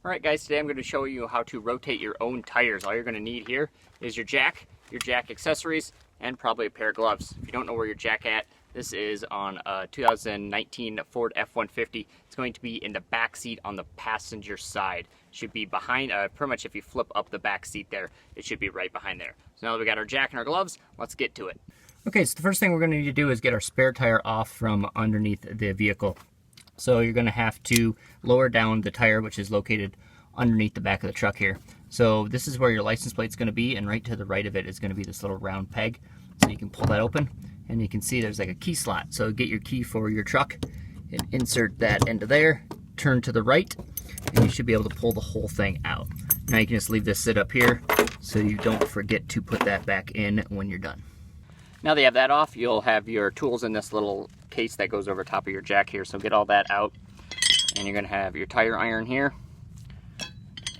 Alright guys, today I'm going to show you how to rotate your own tires. All you're going to need here is your jack accessories, and probably a pair of gloves. If you don't know where your jack at, this is on a 2019 Ford F-150. It's going to be in the back seat on the passenger side. It should be behind, pretty much if you flip up the back seat there, it should be right behind there. So now that we got our jack and our gloves, let's get to it. Okay, so the first thing we're going to need to do is get our spare tire off from underneath the vehicle. So you're going to have to lower down the tire, which is located underneath the back of the truck here. So this is where your license plate's going to be, and right to the right of it is going to be this little round peg. So you can pull that open, and you can see there's like a key slot. So get your key for your truck and insert that into there, turn to the right, and you should be able to pull the whole thing out. Now you can just leave this sit up here so you don't forget to put that back in when you're done. Now that you have that off, you'll have your tools in this little case that goes over top of your jack here. So get all that out, and you're going to have your tire iron here,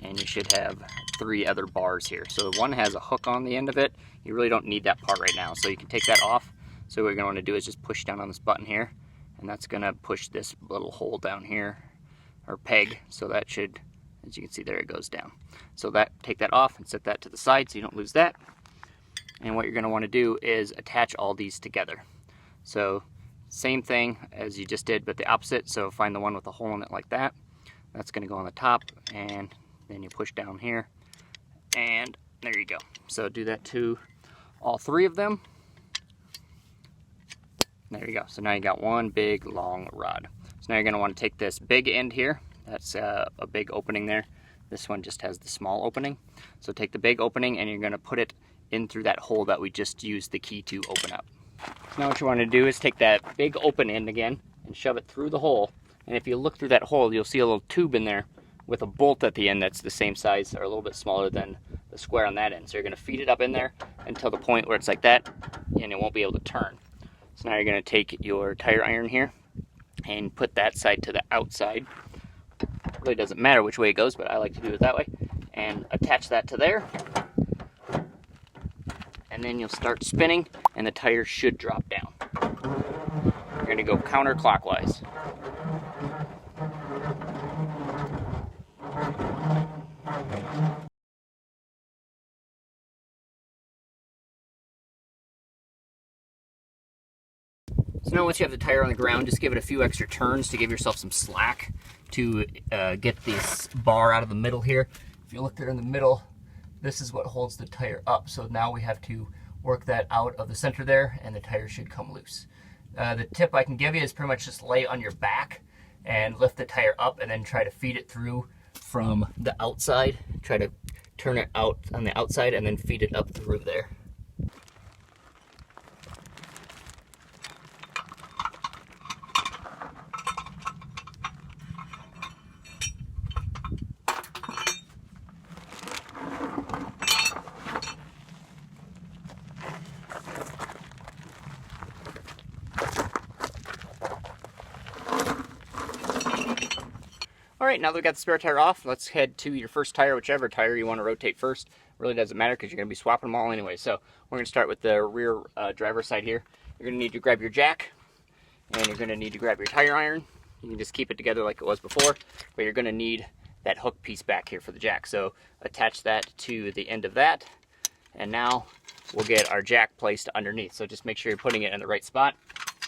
and you should have 3 other bars here. So one has a hook on the end of it. You really don't need that part right now, so you can take that off. So what you're going to want to do is just push down on this button here, and that's going to push this little hole down here, or peg. So that should, as you can see there, it goes down. So take that off and set that to the side so you don't lose that. And what you're going to want to do is attach all these together. So same thing as you just did, but the opposite. So find the one with a hole in it like that. That's going to go on the top, and then you push down here, and there you go. So do that to all 3 of them. There you go. So now you got one big long rod. So now you're going to want to take this big end here. That's a big opening there. This one just has the small opening. So take the big opening, and you're going to put it in through that hole that we just used the key to open up. Now what you want to do is take that big open end again and shove it through the hole. And if you look through that hole, you'll see a little tube in there with a bolt at the end that's the same size or a little bit smaller than the square on that end. So you're going to feed it up in there until the point where it's like that, and it won't be able to turn. So now you're going to take your tire iron here and put that side to the outside. It really doesn't matter which way it goes, but I like to do it that way. And attach that to there. And then you'll start spinning, and the tire should drop down. You're going to go counterclockwise. So now once you have the tire on the ground, just give it a few extra turns to give yourself some slack to get this bar out of the middle here. If you look there in the middle, this is what holds the tire up. So now we have to work that out of the center there, and the tire should come loose. The tip I can give you is pretty much just lay on your back and lift the tire up, and then try to feed it through from the outside. Try to turn it out on the outside and then feed it up through there. Alright, now that we've got the spare tire off, let's head to your first tire, whichever tire you want to rotate first. Really doesn't matter because you're going to be swapping them all anyway. So we're going to start with the rear driver's side here. You're going to need to grab your jack, and you're going to need to grab your tire iron. You can just keep it together like it was before, but you're going to need that hook piece back here for the jack. So attach that to the end of that, and now we'll get our jack placed underneath. So just make sure you're putting it in the right spot.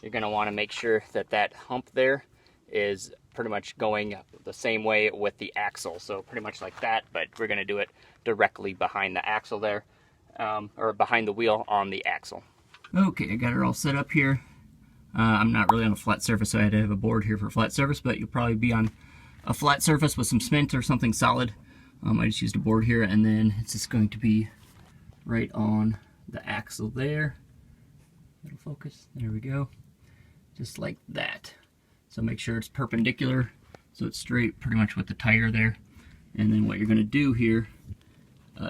You're going to want to make sure that that hump there is pretty much going the same way with the axle. So pretty much like that, but we're going to do it directly behind the axle there, or behind the wheel on the axle. Okay, I got it all set up here. I'm not really on a flat surface, so I had to have a board here for flat surface, but you'll probably be on a flat surface with some cement or something solid. I just used a board here, and then it's just going to be right on the axle there. It'll focus. There we go. Just like that. So make sure it's perpendicular, so it's straight pretty much with the tire there. And then what you're going to do here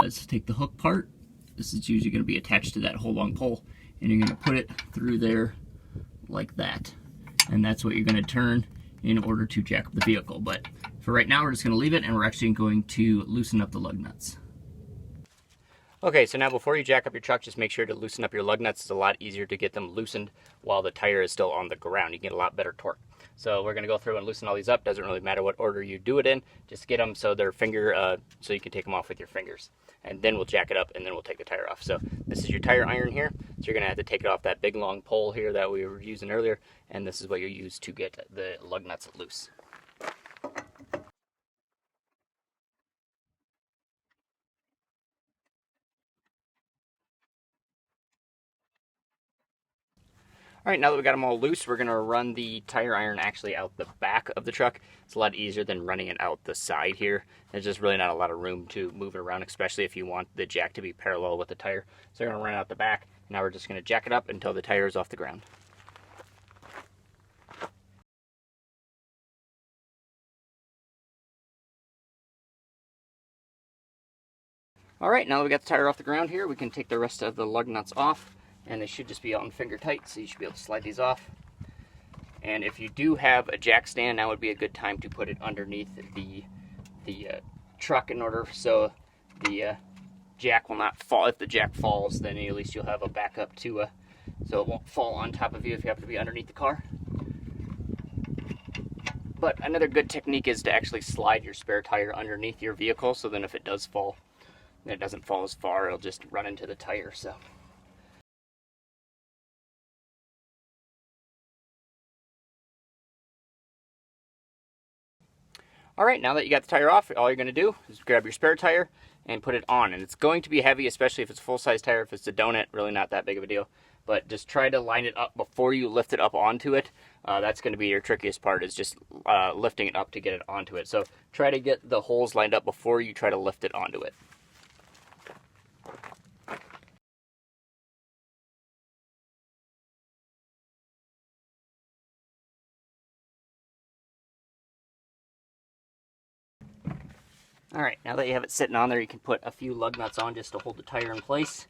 is take the hook part. This is usually going to be attached to that whole long pole, and you're going to put it through there like that. And that's what you're going to turn in order to jack up the vehicle. But for right now, we're just going to leave it, and we're actually going to loosen up the lug nuts. Okay, so now before you jack up your truck, just make sure to loosen up your lug nuts. It's a lot easier to get them loosened while the tire is still on the ground. You can get a lot better torque. So we're going to go through and loosen all these up. Doesn't really matter what order you do it in. Just get them so they're so you can take them off with your fingers. And then we'll jack it up, and then we'll take the tire off. So this is your tire iron here. So you're going to have to take it off that big long pole here that we were using earlier. And this is what you use to get the lug nuts loose. All right, now that we got them all loose, we're gonna run the tire iron actually out the back of the truck. It's a lot easier than running it out the side here. There's just really not a lot of room to move it around, especially if you want the jack to be parallel with the tire. So we're gonna run it out the back. Now we're just gonna jack it up until the tire is off the ground. All right, now that we got the tire off the ground here, we can take the rest of the lug nuts off, and they should just be on finger tight, so you should be able to slide these off. And if you do have a jack stand, now would be a good time to put it underneath the truck in order so the jack will not fall. If the jack falls, then at least you'll have a backup to so it won't fall on top of you if you have to be underneath the car. But another good technique is to actually slide your spare tire underneath your vehicle, so then if it does fall, it doesn't fall as far, it'll just run into the tire. So all right, now that you got the tire off, all you're going to do is grab your spare tire and put it on. And it's going to be heavy, especially if it's a full-size tire. If it's a donut, really not that big of a deal. But just try to line it up before you lift it up onto it. That's going to be your trickiest part, is just lifting it up to get it onto it. So try to get the holes lined up before you try to lift it onto it. All right, now that you have it sitting on there, you can put a few lug nuts on just to hold the tire in place.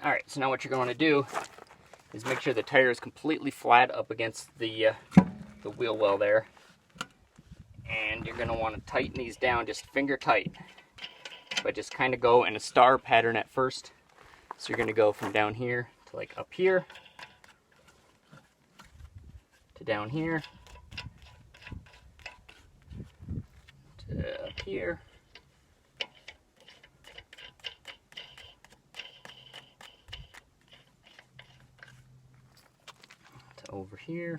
All right, so now what you're going to do is make sure the tire is completely flat up against the wheel well there. And you're going to want to tighten these down just finger tight. But just kind of go in a star pattern at first. So you're going to go from down here to like up here, to down here, to up here, to over here,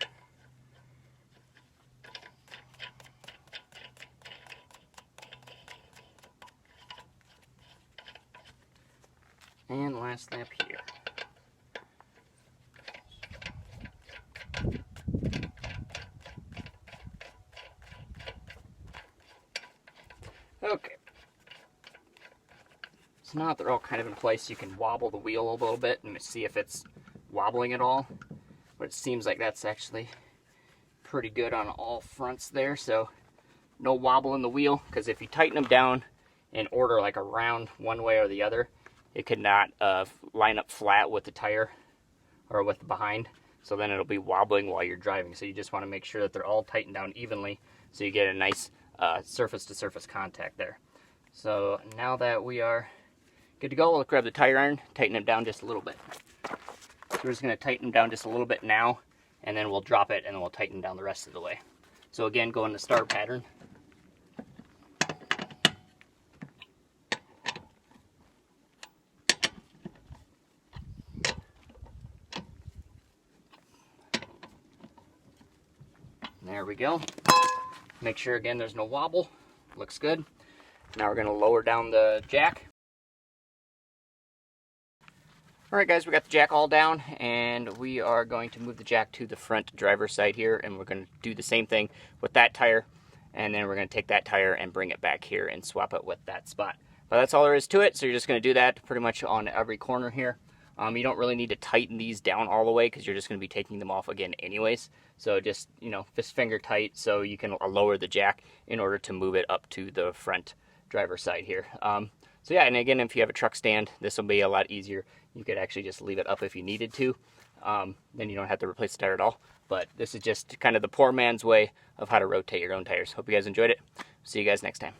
and lastly up here. Okay. So now that they're all kind of in place, you can wobble the wheel a little bit and see if it's wobbling at all. But it seems like that's actually pretty good on all fronts there, so no wobble in the wheel, because if you tighten them down in order like around one way or the other, it could not line up flat with the tire or with the behind, so then it'll be wobbling while you're driving. So you just want to make sure that they're all tightened down evenly so you get a nice surface-to-surface contact there. So now that we are good to go, we'll grab the tire iron, tighten them down just a little bit. So we're just going to tighten them down just a little bit now, and then we'll drop it and then we'll tighten down the rest of the way. So again, go in the star pattern. There we go. Make sure again there's no wobble. Looks good. Now we're going to lower down the jack. Alright guys, we got the jack all down, and we are going to move the jack to the front driver's side here, and we're going to do the same thing with that tire, and then we're going to take that tire and bring it back here and swap it with that spot. But that's all there is to it, so you're just going to do that pretty much on every corner here. You don't really need to tighten these down all the way because you're just going to be taking them off again anyways. So just, just finger tight so you can lower the jack in order to move it up to the front driver's side here. So yeah, and again, if you have a truck stand, this will be a lot easier. You could actually just leave it up if you needed to. Then you don't have to replace the tire at all. But this is just kind of the poor man's way of how to rotate your own tires. Hope you guys enjoyed it. See you guys next time.